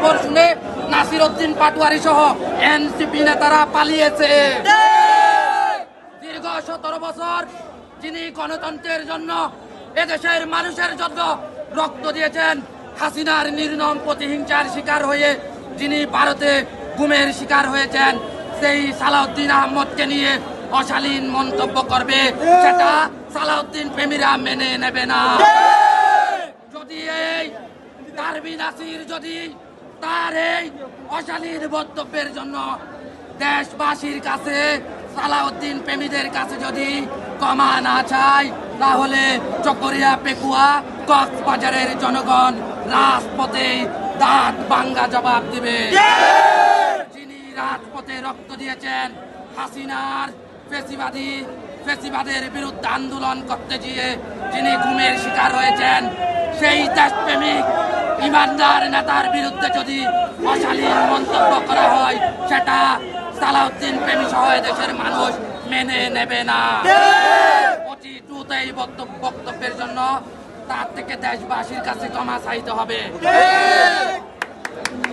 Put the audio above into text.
খবর শুনে নাসিরউদ্দিন পাটোয়ারি সহ এনসিপি নেতারা পালিয়েছে। দীর্ঘ 17 বছর যিনি গণতন্ত্রের জন্য এদেশের মানুষের জন্য রক্ত দিয়েছেন, হাসিনার নির্মম প্রতিহিংসার শিকার হয়ে যিনি ভারতে গুমের শিকার হয়েছেন, সেই সালাউদ্দিন আহমদকে নিয়ে অশালীন মন্তব্য করবে, সেটা সালাউদ্দিন প্রেমীরা মেনে নেবে না। যদি এই তারবিন নাসির যদি তার এই অশালীন বক্তব্যের জন্য দেশবাসীর কাছে, সালাউদ্দিন প্রেমীদের কাছে যদি ক্ষমা না চায়, তাহলে চকরিয়া, পেকুয়া, কক্সবাজারের জনগণ রাজপথে দাঁত ভাঙ্গা জবাব দিবে। যিনি রাজপথে রক্ত দিয়েছেন, হাসিনার ফেসিবাদের বিরুদ্ধে আন্দোলন করতে গিয়ে যিনি গুমের শিকার হয়েছেন, সেই দেশপ্রেমিক ইমানদার নেতার বিরুদ্ধে যদি অশালীন মন্তব্য করা হয়, সেটা সালাউদ্দিন প্রেমী সহ দেশের মানুষ মেনে নেবে না। অতিটুতে এই বক্তব্যের জন্য তার থেকে দেশবাসীর কাছে ক্ষমা চাইতে হবে।